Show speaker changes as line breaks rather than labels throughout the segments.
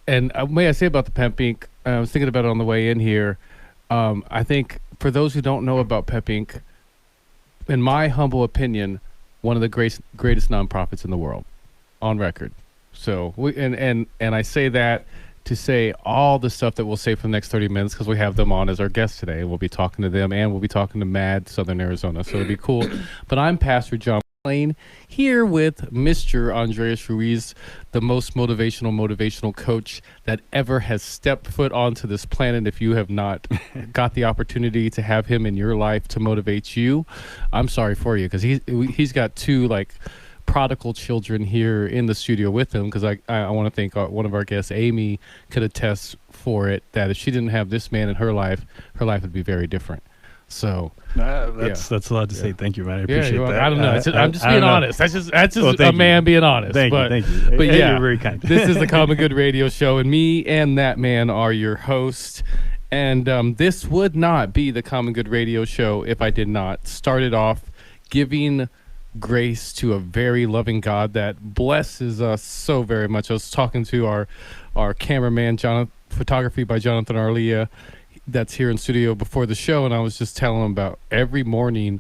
And may I say about the Pep Inc., I was thinking about it on the way in here. I think for those who don't know about Pep Inc., in my humble opinion, one of the greatest nonprofits in the world, on record. So and I say that to say all the stuff that we'll say for the next 30 minutes because we have them on as our guests today. We'll be talking to them and we'll be talking to Mad Southern Arizona. So it'll be cool. But I'm Pastor John Lane here with Mr. Andreas Ruiz, the most motivational coach that ever has stepped foot onto this planet. If you have not got the opportunity to have him in your life to motivate you, I'm sorry for you because he's got two prodigal children here in the studio with him because I want to thank one of our guests, Amy, could attest for it that if she didn't have this man in her life would be very different. So
that's a lot to say. Thank you, man. I appreciate that.
I don't know. I'm just being honest. That's just a man being honest.
Thank you.
But yeah,
you're very kind.
This is the Common Good Radio Show, and me and that man are your hosts. And this would not be the Common Good Radio Show if I did not start it off giving grace to a very loving God that blesses us so very much. I was talking to our cameraman, photography by Jonathan Arlia, that's here in studio before the show, and I was just telling him about every morning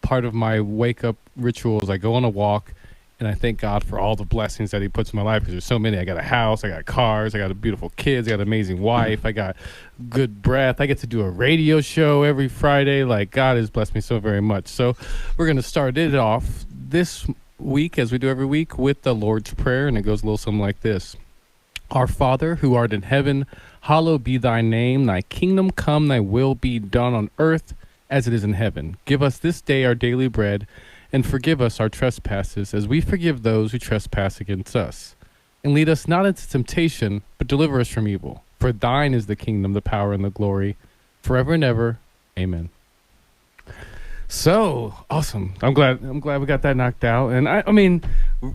part of my wake up ritual is I go on a walk and I thank God for all the blessings that he puts in my life because there's so many. I got a house, I got cars, I got beautiful kids, I got an amazing wife, I got good breath, I get to do a radio show every Friday. Like, God has blessed me so very much. So we're going to start it off this week, as we do every week, with the Lord's Prayer, and it goes a little something like this. Our Father, who art in heaven, hallowed be thy name. Thy kingdom come, thy will be done on earth as it is in heaven. Give us this day our daily bread, and forgive us our trespasses, as we forgive those who trespass against us. And lead us not into temptation, but deliver us from evil. For thine is the kingdom, the power, and the glory, forever and ever. Amen. So awesome! I'm glad we got that knocked out. And I mean,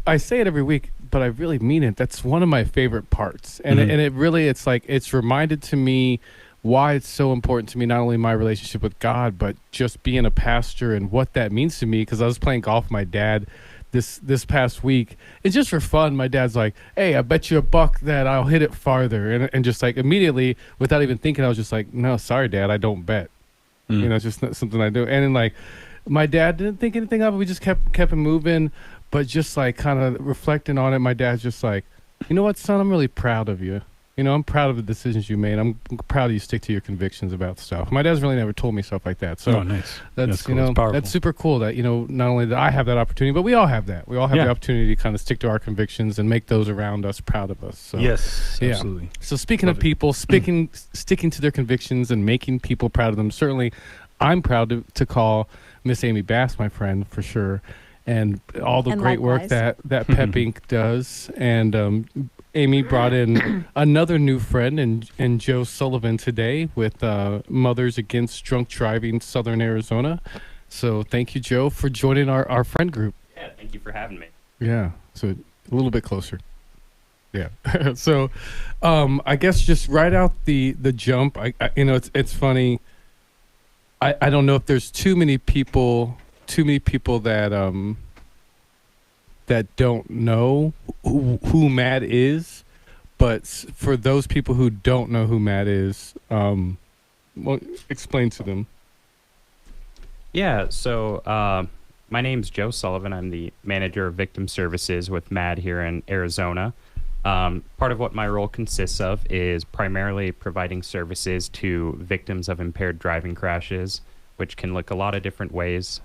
I say it every week, but I really mean it. That's one of my favorite parts, and it's reminded to me why it's so important to me, not only my relationship with God, but just being a pastor and what that means to me. Because I was playing golf with my dad this past week. It's just for fun. My dad's like, "Hey, I bet you $1 that I'll hit it farther," and just like immediately, without even thinking, I was just like, "No, sorry, Dad, I don't bet." You know, it's just not something I do. And then like, my dad didn't think anything of it. We just kept it moving. But just like kind of reflecting on it, my dad's just like, "You know what, son? I'm really proud of you. You know, I'm proud of the decisions you made. I'm proud of you stick to your convictions about stuff." My dad's really never told me stuff like that. So
nice.
That's
cool.
you know, that's super cool that, you know, not only that I have that opportunity, but we all have that. We all have the opportunity to kind of stick to our convictions and make those around us proud of us. So,
yes, absolutely.
So speaking of people sticking to their convictions and making people proud of them, certainly I'm proud to call Miss Amy Bass my friend for sure. And all the great work that Pep Inc. does. And Amy brought in another new friend in Joe Sullivan today with Mothers Against Drunk Driving Southern Arizona. So thank you, Joe, for joining our friend group.
Yeah, thank you for having me.
Yeah, so a little bit closer. Yeah. So I guess just right out the jump, I you know, it's funny. I don't know if there's too many people that that don't know who Matt is, but for those people who don't know who Matt is, well, explain to them.
Yeah, so my name's Joe Sullivan. I'm the manager of victim services with MAD here in Arizona. Part of what my role consists of is primarily providing services to victims of impaired driving crashes, which can look a lot of different ways.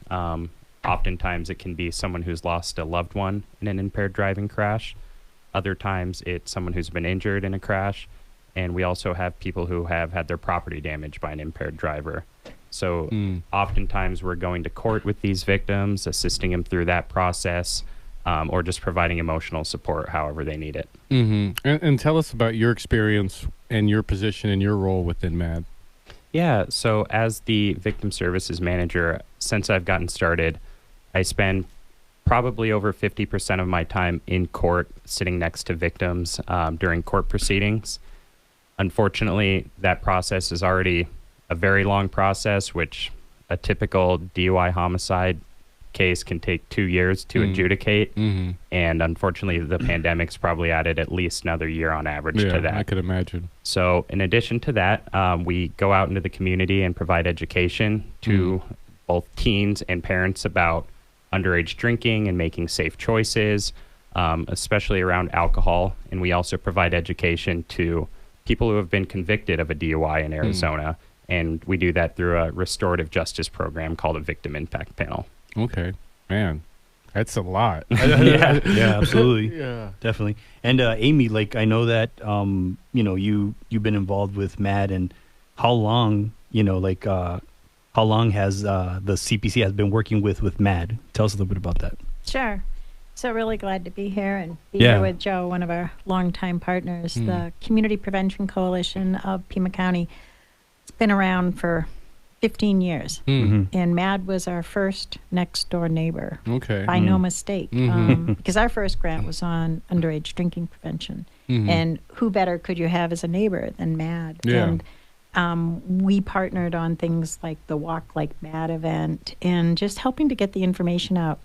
Oftentimes it can be someone who's lost a loved one in an impaired driving crash. Other times it's someone who's been injured in a crash. And we also have people who have had their property damaged by an impaired driver. So oftentimes we're going to court with these victims, assisting them through that process, or just providing emotional support however they need it.
And tell us about your experience and your position and your role within MAD.
Yeah, so as the victim services manager, since I've gotten started, I spend probably over 50% of my time in court sitting next to victims during court proceedings. Unfortunately, that process is already a very long process, which a typical DUI homicide case can take 2 years to adjudicate. And unfortunately, the pandemic's probably added at least another year on average to that.
I could imagine.
So in addition to that, we go out into the community and provide education to both teens and parents about underage drinking and making safe choices, especially around alcohol. And we also provide education to people who have been convicted of a DUI in Arizona. And we do that through a restorative justice program called a Victim Impact Panel.
Okay, man, that's a lot.
Yeah, absolutely.
Yeah,
definitely. And Amy, like, I know that you've been involved with MAD, and how long how long has the CPC has been working with MAD? Tell us a little bit about that.
Sure. So really glad to be here and be here with Joe, one of our longtime partners. The Community Prevention Coalition of Pima County. It's been around for 15 years. And MAD was our first next door neighbor.
Okay.
By no mistake. Because our first grant was on underage drinking prevention. And who better could you have as a neighbor than MAD?
Yeah.
And we partnered on things like the Walk Like MAD event and just helping to get the information out.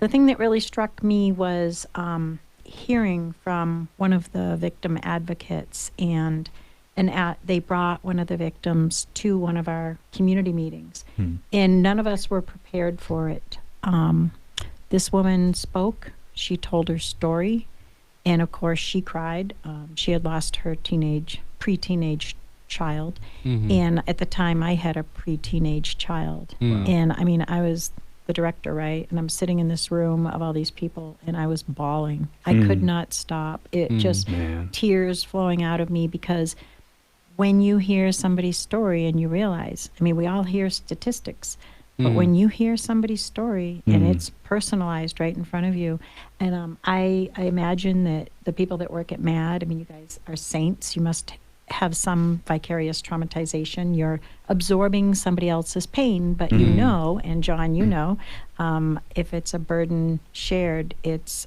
The thing that really struck me was hearing from one of the victim advocates, and they brought one of the victims to one of our community meetings, and none of us were prepared for it. This woman spoke. She told her story, and of course she cried. She had lost her pre-teenage child, and at the time I had a pre-teenage child. And I mean, I was the director, right? And I'm sitting in this room of all these people, and I was bawling. I could not stop. It just, tears flowing out of me, because when you hear somebody's story and you realize, I mean, we all hear statistics, but when you hear somebody's story and it's personalized right in front of you, and I imagine that the people that work at MAD, I mean, you guys are saints. You must have some vicarious traumatization. You're absorbing somebody else's pain, but you know, and John, you know, if it's a burden shared, it's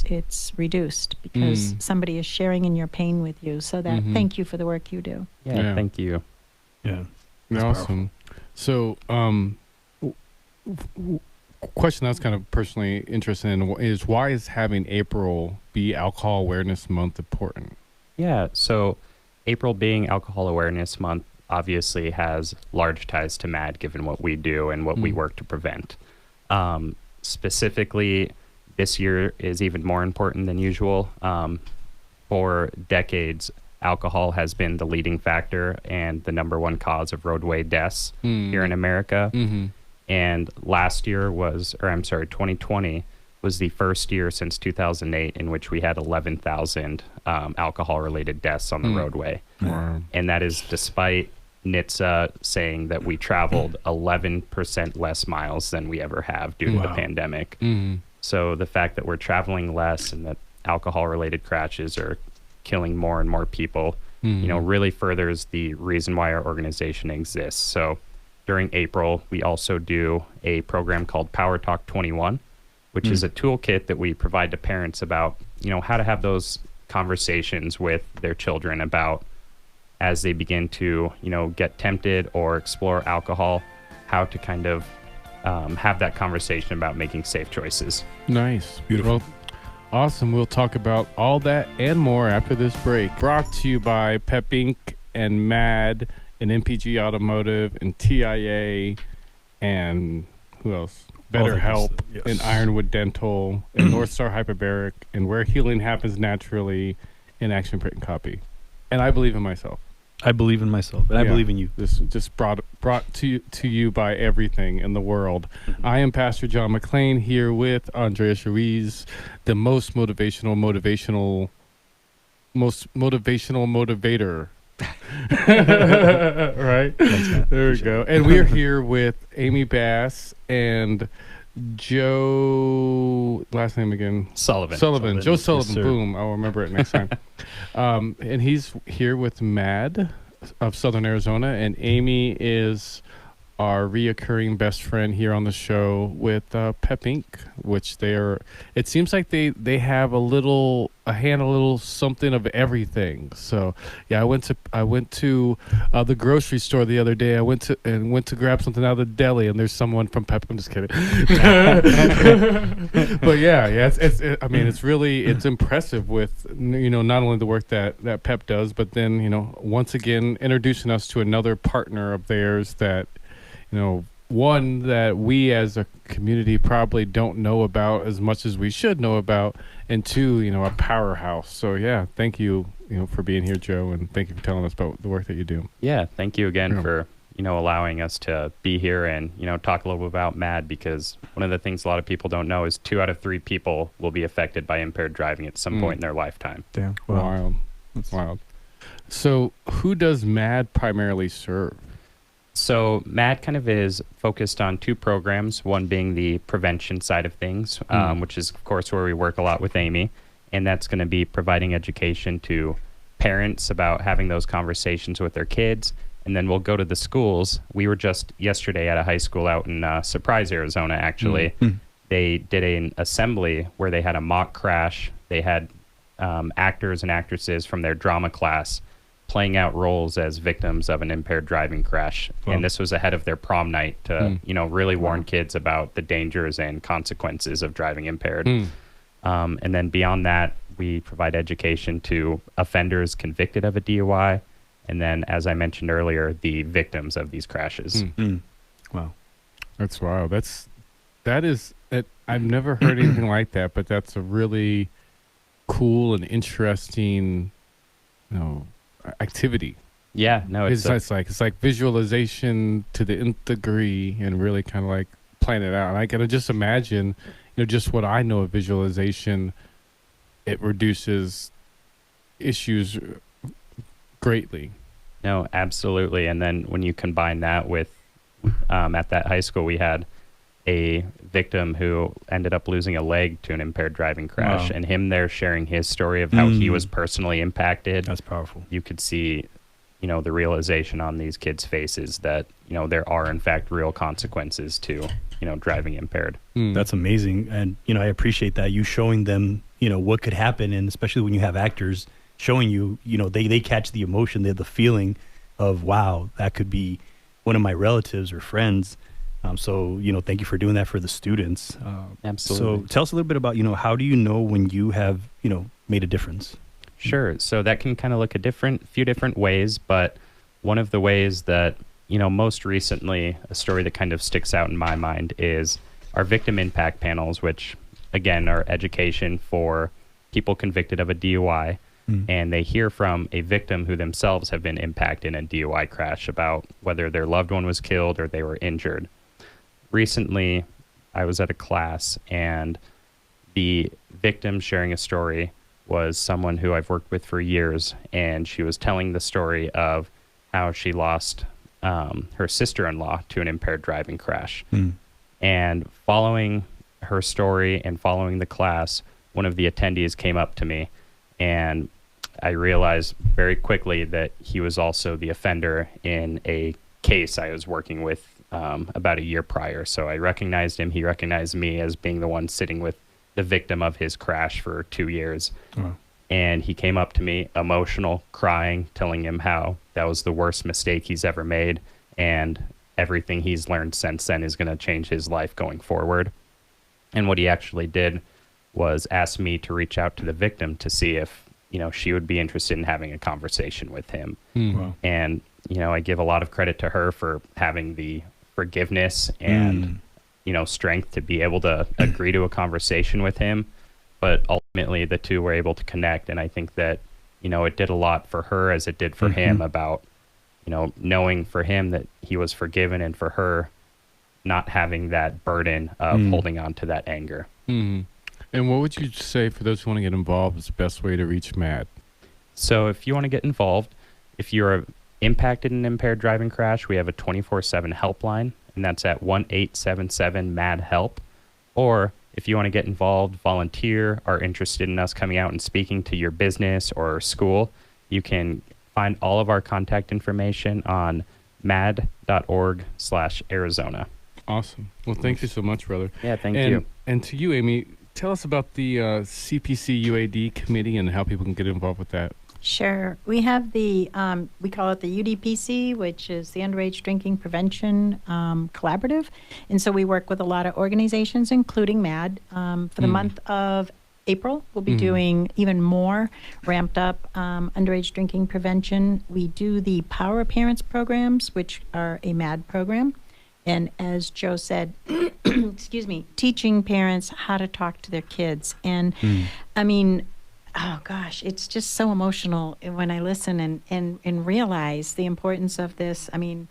it's reduced because somebody is sharing in your pain with you. So that thank you for the work you do.
Yeah. Thank you.
Yeah,
awesome. So, question I was kind of personally interested in is, why is having April be Alcohol Awareness Month important?
Yeah, so April being Alcohol Awareness Month obviously has large ties to MAD, given what we do and what we work to prevent. Specifically, this year is even more important than usual. For decades, alcohol has been the leading factor and the number one cause of roadway deaths here in America. And 2020 was the first year since 2008 in which we had 11,000 alcohol-related deaths on the roadway.
Wow.
And that is despite NHTSA saying that we traveled 11% less miles than we ever have due to the pandemic. So the fact that we're traveling less and that alcohol-related crashes are killing more and more people, really furthers the reason why our organization exists. So during April, we also do a program called Power Talk 21, which is a toolkit that we provide to parents about, how to have those conversations with their children about, as they begin to, get tempted or explore alcohol, how to kind of have that conversation about making safe choices.
Nice.
Beautiful.
Well, awesome. We'll talk about all that and more after this break. Brought to you by Pep Inc. and MAD and MPG Automotive and TIA and who else? Better Help and Ironwood Dental and North Star Hyperbaric and Where Healing Happens Naturally and Action Print and Copy. And I believe in myself.
I believe in myself, and I believe in you.
This just brought to you by everything in the world. I am Pastor John McClain here with Andreas Ruiz, the most motivational motivator. Right? There we go. And we're here with Amy Bass and Joe, last name again?
Sullivan.
Joe Sullivan.
Yes,
Boom. I'll remember it next time. And he's here with MAD of Southern Arizona, and Amy is our reoccurring best friend here on the show with Pep Inc., which it seems like they have a little something of everything. So yeah, I went to the grocery store the other day. I went to grab something out of the deli, and there's someone from Pep. I'm just kidding. But yeah, I mean, it's impressive with, not only the work that Pep does, but then, once again introducing us to another partner of theirs that, one that we as a community probably don't know about as much as we should know about, and two, a powerhouse. So yeah, thank you, for being here, Joe, and thank you for telling us about the work that you do.
Yeah, thank you again
Yeah.
for, allowing us to be here and, talk a little bit about MAD, because one of the things a lot of people don't know is 2 out of 3 people will be affected by impaired driving at some point in their lifetime.
Damn.
Wild. That's wild. So who does MAD primarily serve?
So MAD kind of is focused on 2 programs, one being the prevention side of things, which is, of course, where we work a lot with Amy. And that's going to be providing education to parents about having those conversations with their kids. And then we'll go to the schools. We were just yesterday at a high school out in Surprise, Arizona, actually. They did an assembly where they had a mock crash. They had actors and actresses from their drama class playing out roles as victims of an impaired driving crash.
Wow.
And this was ahead of their prom night to, really warn kids about the dangers and consequences of driving impaired. And then beyond that, we provide education to offenders convicted of a DUI. And then, as I mentioned earlier, the victims of these crashes.
Wow.
That's wild. I've never heard anything like that, but that's a really cool and interesting, activity.
Yeah, no, it's
It's like visualization to the nth degree, and really kind of like plan it out. And I can just imagine, just what I know of visualization, it reduces issues greatly.
No, absolutely. And then when you combine that with, at that high school, we had a victim who ended up losing a leg to an impaired driving crash,
Wow.
and him there sharing his story of how he was personally impacted.
That's powerful.
You could see, the realization on these kids' faces that, there are in fact real consequences to, driving impaired.
That's amazing. And, I appreciate that. You showing them, what could happen. And especially when you have actors showing you, they catch the emotion, they have the feeling of, wow, that could be one of my relatives or friends. So, thank you for doing that for the students.
Absolutely.
So tell us a little bit about, how do you know when you have, made a difference?
Sure. So that can kind of look few different ways, but one of the ways that, most recently, a story that kind of sticks out in my mind is our victim impact panels, which again are education for people convicted of a DUI. And they hear from a victim who themselves have been impacted in a DUI crash about whether their loved one was killed or they were injured. Recently, I was at a class, and the victim sharing a story was someone who I've worked with for years, and she was telling the story of how she lost her sister-in-law to an impaired driving crash. And following her story and following the class, one of the attendees came up to me, and I realized very quickly that he was also the offender in a case I was working with about a year prior. So I recognized him. He recognized me as being the one sitting with the victim of his crash for 2 years.
Wow.
And he came up to me, emotional, crying, telling him how that was the worst mistake he's ever made, and everything he's learned since then is going to change his life going forward. And what he actually did was ask me to reach out to the victim to see if, she would be interested in having a conversation with him.
Wow.
And, I give a lot of credit to her for having the forgiveness and, strength to be able to agree to a conversation with him. But ultimately, the two were able to connect. And I think that, it did a lot for her as it did for him about, knowing for him that he was forgiven, and for her not having that burden of holding on to that anger.
And what would you say for those who want to get involved is the best way to reach MAD?
So if you want to get involved, if you're impacted in an impaired driving crash, we have a 24/7 helpline, and that's at 1-877-MAD-HELP. Or if you want to get involved, volunteer, are interested in us coming out and speaking to your business or school, you can find all of our contact information on mad.org/Arizona.
Awesome. Well, thank you so much, brother.
Yeah, thank
and,
you.
And to you, Amy, tell us about the CPC UAD committee and how people can get involved with that.
Sure. We have the, we call it the UDPC, which is the Underage Drinking Prevention Collaborative. And so we work with a lot of organizations, including MAD. For the month of April, we'll be doing even more ramped up underage drinking prevention. We do the Power Parents programs, which are a MAD program. And as Joe said, excuse me, teaching parents how to talk to their kids. And I mean, oh gosh, it's just so emotional when I listen and realize the importance of this. I mean,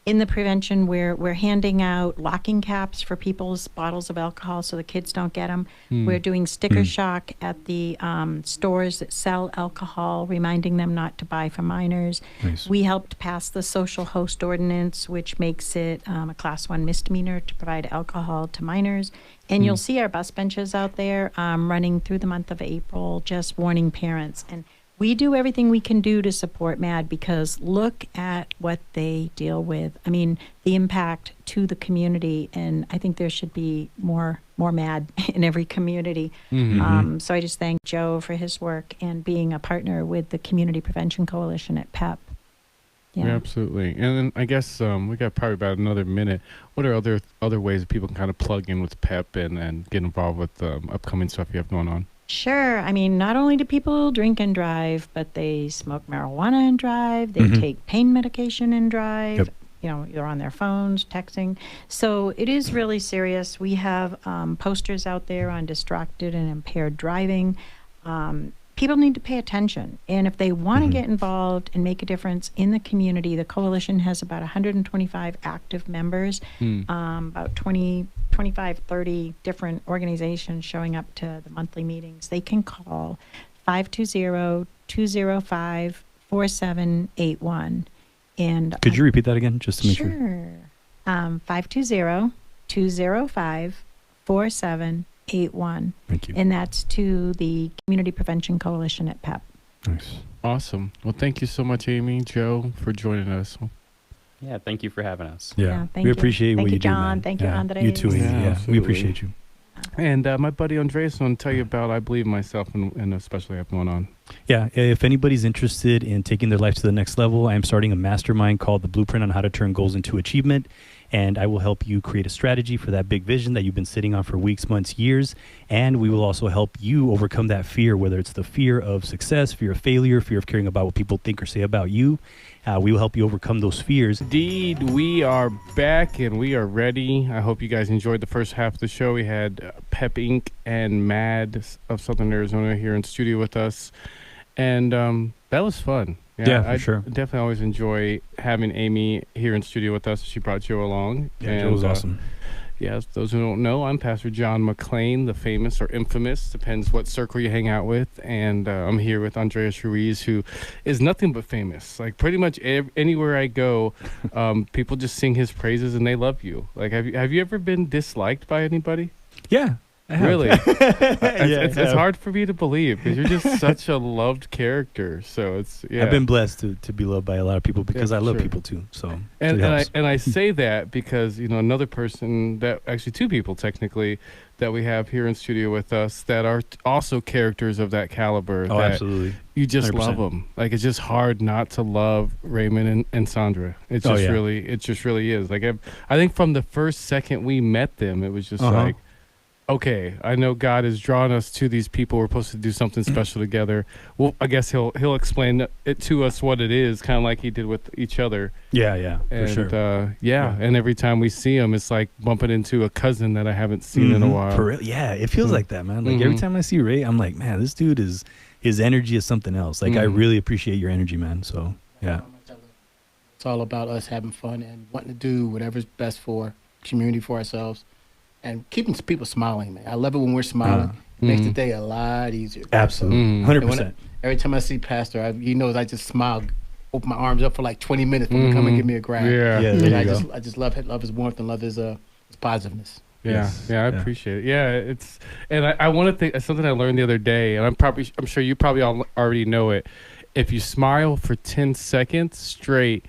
in the prevention, we're handing out locking caps for people's bottles of alcohol so the kids don't get them. We're doing sticker shock at the stores that sell alcohol, reminding them not to buy for minors.
Nice.
We helped pass the social host ordinance, which makes it a class 1 misdemeanor to provide alcohol to minors. And you'll see our bus benches out there running through the month of April, just warning parents. And we do everything we can do to support MAD because look at what they deal with. I mean, the impact to the community, and I think there should be more MAD in every community. So I just thank Joe for his work and being a partner with the Community Prevention Coalition at PEP.
Yeah, absolutely. And then I guess we got probably about another minute. What are other ways that people can kind of plug in with PEP and get involved with upcoming stuff you have going on?
Sure. I mean, not only do people drink and drive, but they smoke marijuana and drive. They take pain medication and drive.
Yep.
You know, they're on their phones, texting. So it is really serious. We have posters out there on distracted and impaired driving. People need to pay attention. And if they want to get involved and make a difference in the community, the coalition has about 125 active members, about 25, 30 different organizations showing up to the monthly meetings. They can call 520-205-4781. And
could you repeat that again, just to make sure?
Sure. 520-205-4781.
Thank you.
And that's to the Community Prevention Coalition at PEP.
Nice.
Awesome. Well, thank you so much, Amy, Joe, for joining us.
Yeah, thank you for having us.
Yeah,
thank
we
you.
appreciate
Thank
what
you,
you do,
John.
man.
Thank you, Andres.
You too, Amy.
Yeah,
Yeah, we
absolutely.
appreciate you.
And my buddy Andres will tell you about, I believe, myself and especially have going on.
Yeah, if anybody's interested in taking their life to the next level, I am starting a mastermind called The Blueprint on How to Turn Goals into Achievement. And I will help you create a strategy for that big vision that you've been sitting on for weeks, months, years. And we will also help you overcome that fear, whether it's the fear of success, fear of failure, fear of caring about what people think or say about you. We will help you overcome those fears.
Indeed, we are back and we are ready. I hope you guys enjoyed the first half of the show. We had Pep Inc. and MAD of Southern Arizona here in studio with us. And that was fun.
Yeah, for
I
sure.
definitely always enjoy having Amy here in studio with us. She brought Joe along.
Yeah,
and,
Joe was awesome.
Yes, those who don't know, I'm Pastor John McClain, the famous or infamous, depends what circle you hang out with. And I'm here with Andreas Ruiz, who is nothing but famous. Like pretty much anywhere I go, people just sing his praises and they love you. Like, have you ever been disliked by anybody?
Yeah.
Really? It's
Yeah.
hard for me to believe because you're just such a loved character. So it's
I've been blessed to be loved by a lot of people because I love
sure.
people too. So
And
it helps.
I say that because, another person that actually two people technically that we have here in studio with us that are also characters of that caliber.
Oh,
that
absolutely.
You just
100%.
love them. Like, it's just hard not to love Raymond and Sandra. It just really is. Like, I think from the first second we met them, it was just like, okay, I know God has drawn us to these people. We're supposed to do something special together. Well, I guess he'll explain it to us what it is, kind of like he did with each other.
Yeah,
And,
for sure.
And every time we see him, it's like bumping into a cousin that I haven't seen in a while.
For real. Yeah, it feels like that, man. Like every time I see Ray, I'm like, man, this dude his energy is something else. Like I really appreciate your energy, man. So yeah.
It's all about us having fun and wanting to do whatever's best for community, for ourselves, and keeping people smiling, man. I love it when we're smiling. It makes the day a lot easier.
Absolutely. 100%.
Every time I see Pastor, he knows I just smile, open my arms up for like 20 minutes when he come and give me a grab.
Yeah.
Yeah,
And
there
I
you
just
go.
I just love his warmth and love his positiveness.
I appreciate it. Yeah, it's, and I want to think something I learned the other day, and I'm sure you probably all already know it. If you smile for 10 seconds straight,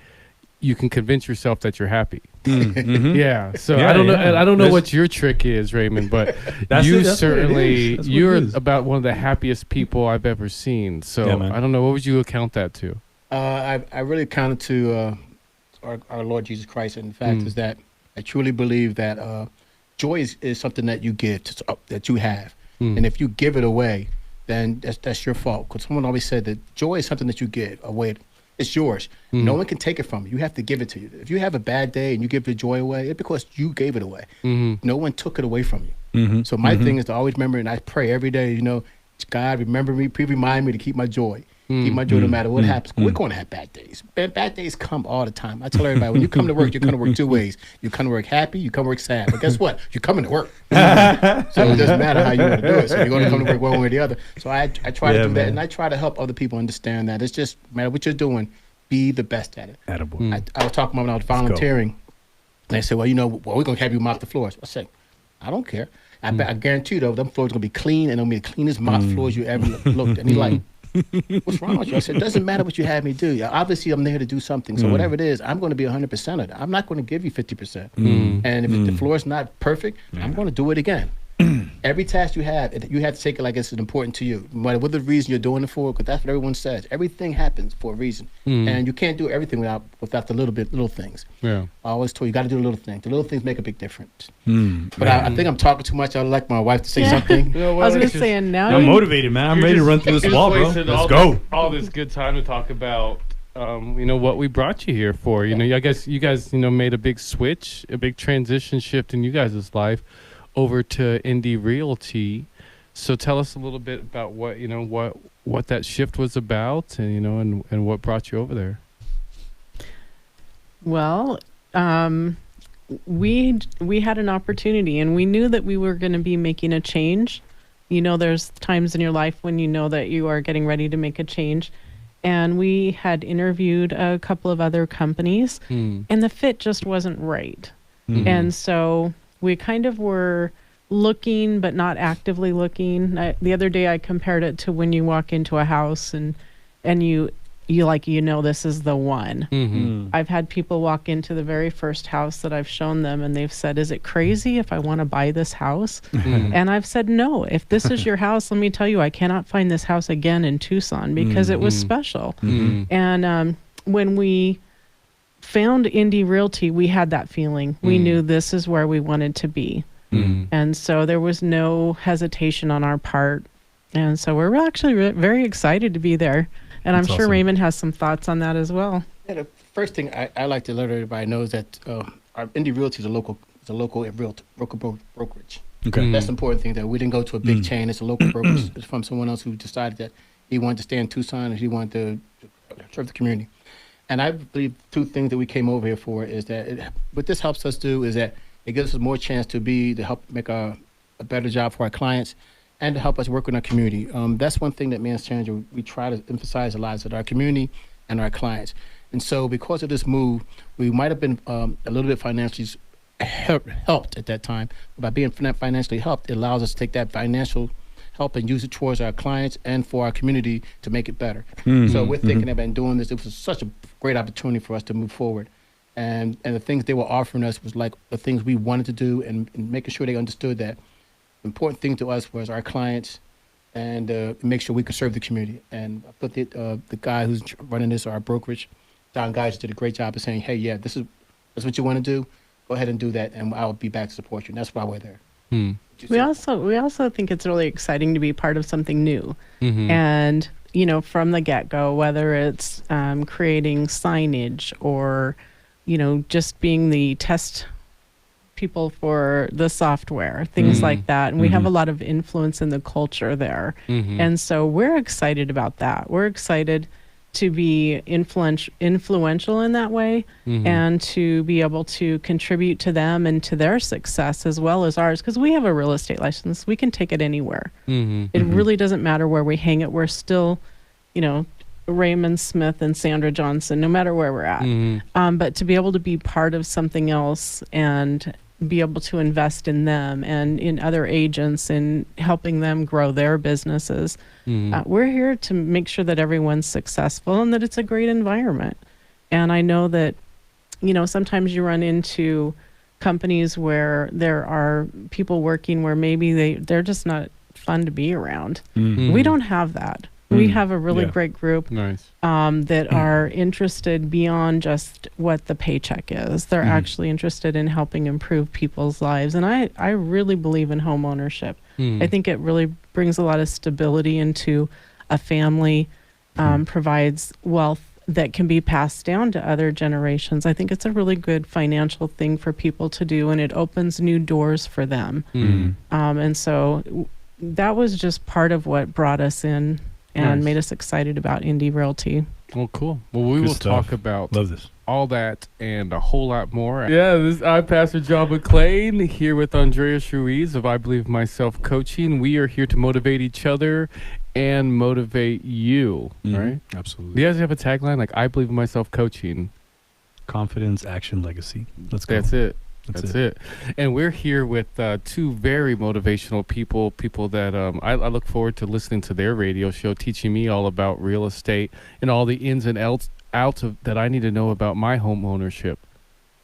you can convince yourself that you're happy.
Mhm.
Yeah. So
Yeah,
I don't know.
yeah.
I don't know
There's-
what your trick is, Raymond, but
That's
you
it, that's what it
certainly
is. That's what
you're
it is.
about one of the happiest people I've ever seen. So
Yeah, man.
I don't know. What would you account that to?
I really counted to our Lord Jesus Christ, and the fact is that I truly believe that joy is something that you give that you have, and if you give it away, then that's your fault. Because someone always said that joy is something that you give away. It's yours. No one can take it from you. You have to give it to you. If you have a bad day and you give the joy away, it's because you gave it away. No one took it away from you. So my thing is to always remember, and I pray every day, God, remember me, please remind me to keep my joy. Keep my joy no matter what happens. We're going to have bad days. Bad days come all the time. I tell everybody, when you come to work, you come to work two ways. You come to work happy, you come to work sad. But guess what? You're coming to work. So it doesn't matter how you want to do it. So you're going to come to work one way or the other. So I try to do that, and I try to help other people understand that. It's just, no matter what you're doing, be the best at it.
Attaboy.
I was talking about when I was volunteering, and they said, well, we're going to have you mop the floors. I said, I don't care. I guarantee you, though, them floors are going to be clean, and they'll be the cleanest mop floors you ever looked at. And he's like, what's wrong with you? I said, it doesn't matter what you have me do. Obviously, I'm there to do something. So whatever it is, I'm going to be 100% of it. I'm not going to give you 50%. And if the floor is not perfect, I'm going to do it again. Every task you have to take it like it's important to you. What the reason you're doing it for, because that's what everyone says. Everything happens for a reason. And you can't do everything without the little things.
Yeah.
I always told you got to do the little things. The little things make a big difference. But I think I'm talking too much. I'd like my wife to say something.
I was going to say, and now
I'm motivated, man. I'm ready to run through this wall, bro. Let's go.
All this good time to talk about, what we brought you here for. I guess you guys, made a big switch, a big transition shift in you guys' life over to Indie Realty. So tell us a little bit about what that shift was about, and and what brought you over there.
Well, we had an opportunity, and we knew that we were going to be making a change. There's times in your life when you know that you are getting ready to make a change. And we had interviewed a couple of other companies, and the fit just wasn't right. And so we kind of were looking, but not actively looking. The other day I compared it to when you walk into a house and you this is the one. I've had people walk into the very first house that I've shown them, and they've said, is it crazy if I want to buy this house? And I've said, no, if this is your house, let me tell you, I cannot find this house again in Tucson because it was special. And when we found Indie Realty, we had that feeling. We knew this is where we wanted to be. And so there was no hesitation on our part. And so we're actually very excited to be there. And I'm sure Raymond has some thoughts on that as well.
Yeah, the first thing I like to let everybody know is that our Indie Realty is a local brokerage.
Okay.
That's the important thing, that we didn't go to a big chain. It's a local brokerage. It's from someone else who decided that he wanted to stay in Tucson and he wanted to serve the community. And I believe two things that we came over here for is that what this helps us do is that it gives us more chance to help make a better job for our clients and to help us work with our community. That's one thing that me and Sandra, we try to emphasize a lot, is that our community and our clients. And so because of this move, we might have been a little bit financially helped at that time. By being financially helped, it allows us to take that financial help and use it towards our clients and for our community to make it better. So we're thinking about doing this. It was such a great opportunity for us to move forward. And the things they were offering us was like the things we wanted to do, and making sure they understood that the important thing to us was our clients and make sure we could serve the community. And I put the guy who's running this, our brokerage, Don Geis, did a great job of saying, hey, yeah, that's what you want to do. Go ahead and do that, and I'll be back to support you. And that's why we're there.
We also think it's really exciting to be part of something new. And, from the get-go, whether it's creating signage or, just being the test people for the software, things like that. And we have a lot of influence in the culture there. And so we're excited about that. We're excited to be influential in that way, and to be able to contribute to them and to their success as well as ours, because we have a real estate license. We can take it anywhere. It really doesn't matter where we hang it. We're still, Raymond Smith and Sandra Johnson, no matter where we're at. But to be able to be part of something else and be able to invest in them and in other agents and helping them grow their businesses. We're here to make sure that everyone's successful and that it's a great environment. And I know that sometimes you run into companies where there are people working where maybe they're just not fun to be around. We don't have that. We have a really great group
Nice.
that are interested beyond just what the paycheck is. They're actually interested in helping improve people's lives. And I really believe in home ownership. I think it really brings a lot of stability into a family, provides wealth that can be passed down to other generations. I think it's a really good financial thing for people to do, and it opens new doors for them. And so that was just part of what brought us in and made us excited about Indie Realty.
Well, cool. Well, we
Good
will
stuff.
talk about
Love this.
all that and a whole lot more. Yeah, I'm Pastor John McClain here with Andreas Ruiz of I Believe in Myself Coaching. We are here to motivate each other and motivate you, right?
Absolutely.
Do you guys have a tagline like I Believe in Myself Coaching?
Confidence, action, legacy. Let's go.
That's it.
That's
That's it. And we're here with two very motivational people that I look forward to listening to their radio show, teaching me all about real estate and all the ins and outs of that I need to know about my home ownership.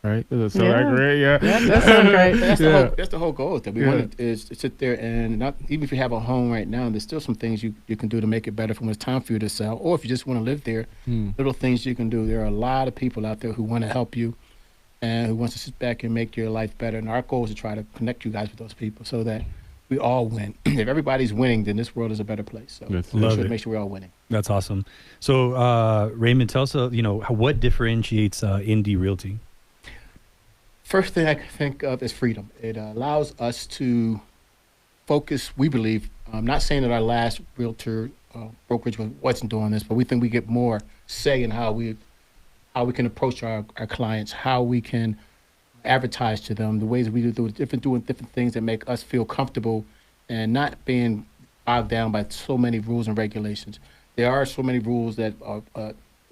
Right? Does that sound great? Yeah.
That sounds great.
That's the whole goal that we want is to sit there and not even if you have a home right now, there's still some things you can do to make it better when it's time for you to sell, or if you just want to live there, little things you can do. There are a lot of people out there who want to help you and who wants to sit back and make your life better. And our goal is to try to connect you guys with those people so that we all win. If everybody's winning, then this world is a better place. So make sure we're all winning.
That's awesome. So Raymond, tell us, what differentiates Indie Realty?
First thing I can think of is freedom. It allows us to focus, we believe. I'm not saying that our last realtor brokerage wasn't doing this, but we think we get more say in how we can approach our clients, how we can advertise to them, the ways we do doing different things that make us feel comfortable and not being bogged down by so many rules and regulations. There are so many rules that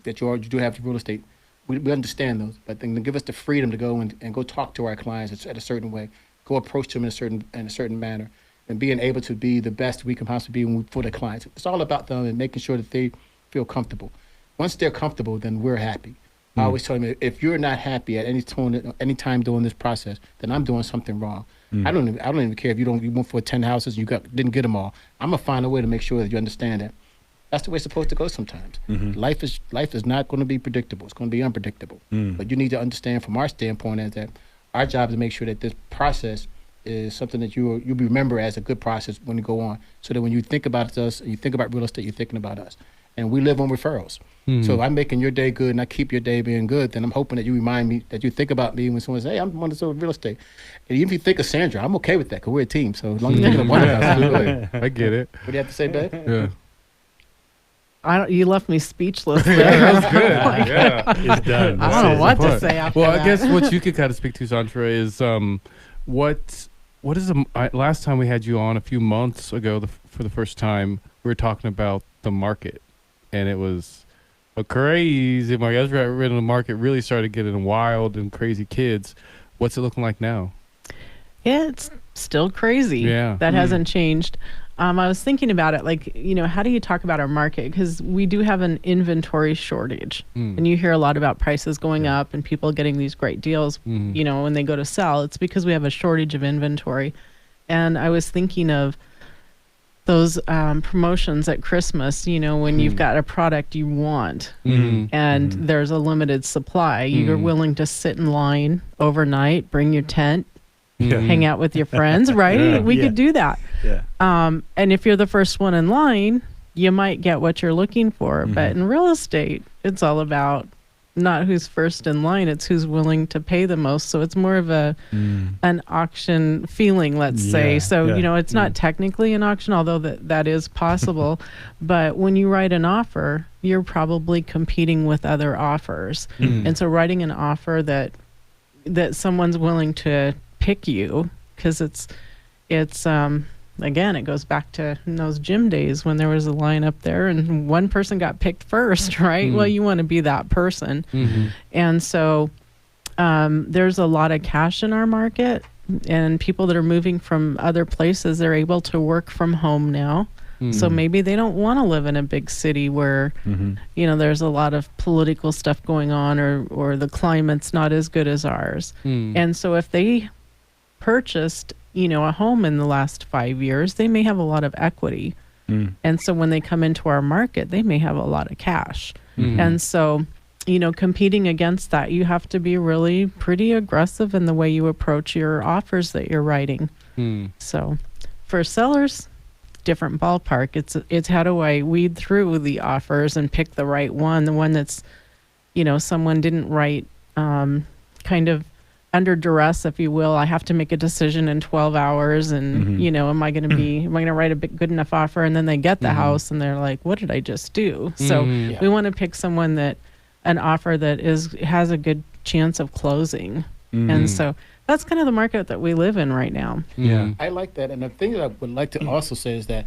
you do have to real estate. We understand those, but then give us the freedom to go and go talk to our clients at a certain way, go approach them in a certain manner, and being able to be the best we can possibly be for the clients. It's all about them and making sure that they feel comfortable. Once they're comfortable, then we're happy. I always tell them, if you're not happy at any time during this process, then I'm doing something wrong. I don't even care if you went for 10 houses and didn't get them all. I'm gonna find a way to make sure that you understand that. That's the way it's supposed to go sometimes. Life is not going to be predictable. It's going to be unpredictable. But you need to understand from our standpoint is that our job is to make sure that this process is something that you remember as a good process when you go on, so that when you think about us and you think about real estate, you're thinking about us. And we live on referrals. So if I'm making your day good and I keep your day being good, then I'm hoping that you remind me, that you think about me when someone says, hey, I'm one of those real estate. And even if you think of Sandra, I'm okay with that because we're a team. So as long as you think of one of us, we're good.
I get it.
What do you have to say, babe?
Yeah.
You left me speechless there.
That's good. Yeah.
It's done.
I don't know what to say after
Well,
that.
I guess what you could kind of speak to, Sandra, is what is last time we had you on a few months ago for the first time, we were talking about the market, and it was a crazy market. As the market really started getting wild and crazy kids. What's it looking like now?
Yeah, it's still crazy.
Yeah.
That hasn't changed. I was thinking about it, like, how do you talk about our market? Because we do have an inventory shortage. And you hear a lot about prices going up and people getting these great deals, when they go to sell. It's because we have a shortage of inventory. And I was thinking of those promotions at Christmas, when you've got a product you want and there's a limited supply. You're willing to sit in line overnight, bring your tent, hang out with your friends, right? We could do that.
Yeah.
And if you're the first one in line, you might get what you're looking for. But in real estate, it's all about not who's first in line, it's who's willing to pay the most. So it's more of an auction feeling, let's say. So, it's not technically an auction, although that is possible. But when you write an offer, you're probably competing with other offers. And so writing an offer that someone's willing to pick you, because it's again, it goes back to those gym days when there was a line up there and one person got picked first, right? Well, you want to be that person. And so there's a lot of cash in our market, and people that are moving from other places, they're able to work from home now. So maybe they don't want to live in a big city where, there's a lot of political stuff going on, or the climate's not as good as ours. And so if they purchased, a home in the last 5 years, they may have a lot of equity. And so when they come into our market, they may have a lot of cash. And so, competing against that, you have to be really pretty aggressive in the way you approach your offers that you're writing. So for sellers, different ballpark. It's how do I weed through the offers and pick the right one, the one that's, someone didn't write kind of under duress, if you will. I have to make a decision in 12 hours and, am I going to write a good enough offer? And then they get the house and they're like, what did I just do? So we want to pick someone an offer that has a good chance of closing. And so that's kind of the market that we live in right now.
Yeah.
I like that. And the thing that I would like to also say is that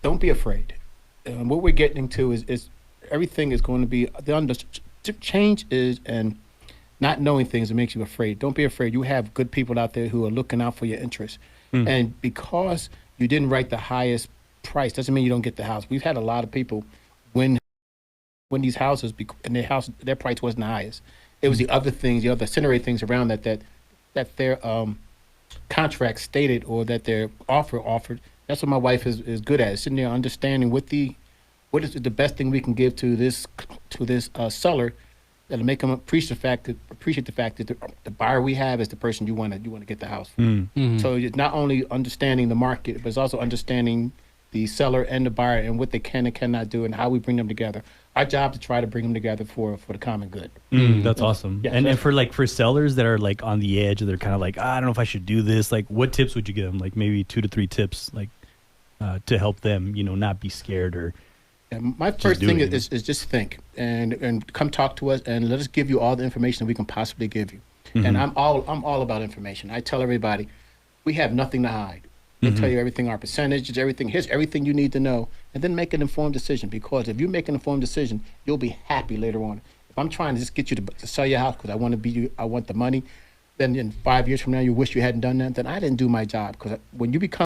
don't be afraid. What we're getting to is everything is going to be, change is, and not knowing things that makes you afraid. Don't be afraid. You have good people out there who are looking out for your interests. And because you didn't write the highest price, doesn't mean you don't get the house. We've had a lot of people when these houses, and their price wasn't the highest. It was the other things, the other ancillary things around that their contract stated, or that their offered. That's what my wife is good at, sitting there understanding what is the best thing we can give to this seller that'll make them appreciate the fact that the buyer we have is the person you want to get the house from. So it's not only understanding the market, but it's also understanding the seller and the buyer and what they can and cannot do and how we bring them together. Our job to try to bring them together for the common good.
That's awesome.
Yeah,
and for sellers that are like on the edge, they're kind of like, I don't know if I should do this. Like, what tips would you give them? Like maybe 2 to 3 tips, like to help them, not be scared or.
Yeah, my first thing is just think and come talk to us and let us give you all the information that we can possibly give you. And I'm all about information. I tell everybody, we have nothing to hide. They tell you everything, our percentages, everything. Here's everything you need to know, and then make an informed decision. Because if you make an informed decision, you'll be happy later on. If I'm trying to just get you to sell your house because I want the money, then in 5 years from now you wish you hadn't done that. Then I didn't do my job. Because when you become